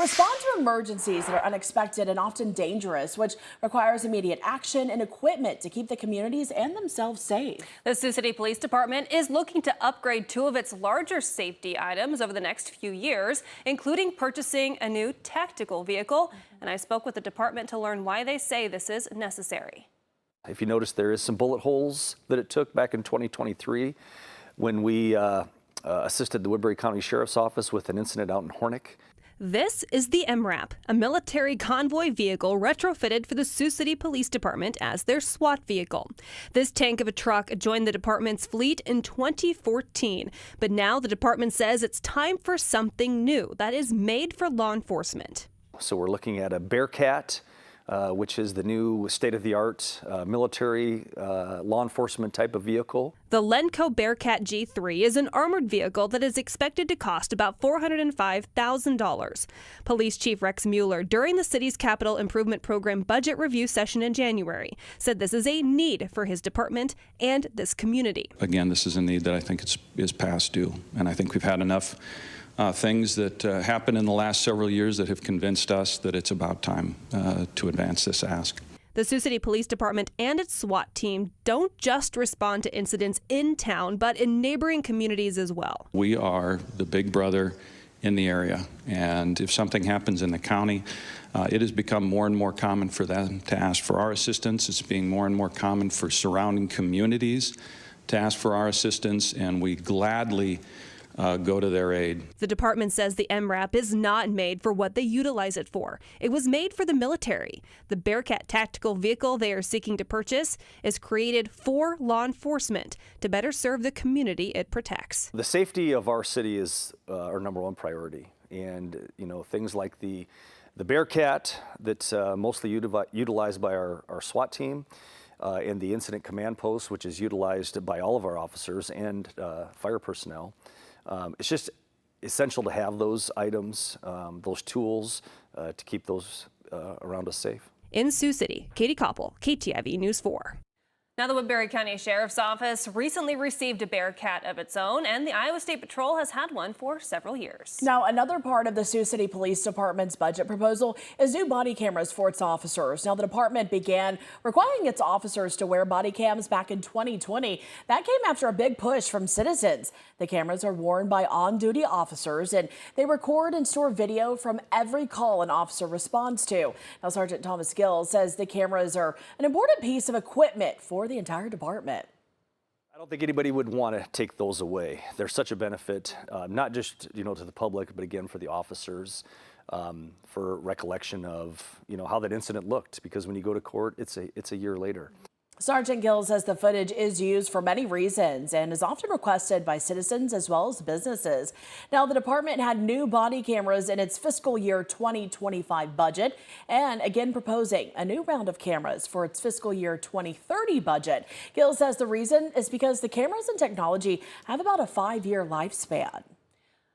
respond to emergencies that are unexpected and often dangerous, which requires immediate action and equipment to keep the communities and themselves safe. The Sioux City Police Department is looking to upgrade two of its larger safety items over the next few years, including purchasing a new tactical vehicle. And I spoke with the department to learn why they say this is necessary. If you notice, there is some bullet holes that it took back in 2023 when we assisted the Woodbury County Sheriff's Office with an incident out in Hornick. This is the MRAP, a military convoy vehicle retrofitted for the Sioux City Police Department as their SWAT vehicle. This tank of a truck joined the department's fleet in 2014, but now the department says it's time for something new that is made for law enforcement. So we're looking at a Bearcat, which is the new state-of-the-art military law enforcement type of vehicle. The Lenco Bearcat G3 is an armored vehicle that is expected to cost about $405,000. Police Chief Rex Mueller, during the city's capital improvement program budget review session in January, said this is a need for his department and this community. Again, this is a need that I think is past due, and I think we've had enough things that happened in the last several years that have convinced us that it's about time to advance this ask. The Sioux City Police Department and its SWAT team don't just respond to incidents in town, but in neighboring communities as well. We are the big brother in the area, and if something happens in the county, it has become more and more common for them to ask for our assistance. It's being more and more common for surrounding communities to ask for our assistance, and we gladly go to their aid. The department says the MRAP is not made for what they utilize it for. It was made for the military. The Bearcat tactical vehicle they are seeking to purchase is created for law enforcement to better serve the community it protects. The safety of our city is our number one priority. And, you know, things like the Bearcat that's mostly utilized by our SWAT team, and the incident command post, which is utilized by all of our officers and fire personnel. It's just essential to have those items, those tools, to keep those around us safe. In Sioux City, Katie Koppel, KTIV News 4. Now, the Woodbury County Sheriff's Office recently received a Bearcat of its own, and the Iowa State Patrol has had one for several years. Now, another part of the Sioux City Police Department's budget proposal is new body cameras for its officers. Now, the department began requiring its officers to wear body cams back in 2020. That came after a big push from citizens. The cameras are worn by on-duty officers, and they record and store video from every call an officer responds to. Now, Sergeant Thomas Gill says the cameras are an important piece of equipment for the entire department. I don't think anybody would want to take those away. They're such a benefit, not just to the public, but again for the officers, for recollection of how that incident looked. Because when you go to court, it's a year later. Sergeant Gill says the footage is used for many reasons and is often requested by citizens as well as businesses. Now, the department had new body cameras in its fiscal year 2025 budget and again proposing a new round of cameras for its fiscal year 2030 budget. Gill says the reason is because the cameras and technology have about a 5-year lifespan.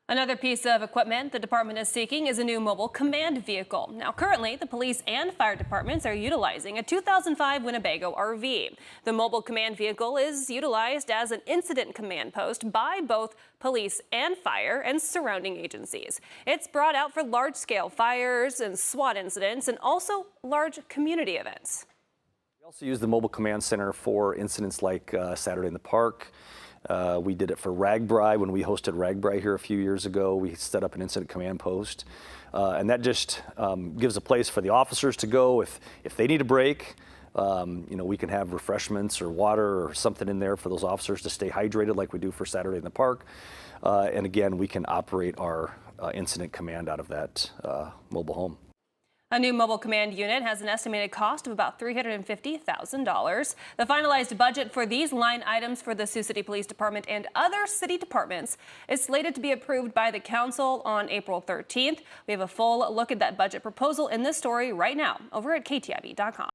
Another piece of equipment the department is seeking is a new mobile command vehicle. Now, currently, the police and fire departments are utilizing a 2005 Winnebago RV. The mobile command vehicle is utilized as an incident command post by both police and fire and surrounding agencies. It's brought out for large-scale fires and SWAT incidents and also large community events. We also use the mobile command center for incidents like Saturday in the Park. We did it for RAGBRAI when we hosted RAGBRAI here a few years ago. We set up an incident command post, and that just gives a place for the officers to go if they need a break. We can have refreshments or water or something in there for those officers to stay hydrated like we do for Saturday in the Park. And again, we can operate our incident command out of that mobile home. A new mobile command unit has an estimated cost of about $350,000. The finalized budget for these line items for the Sioux City Police Department and other city departments is slated to be approved by the council on April 13th. We have a full look at that budget proposal in this story right now over at KTIV.com.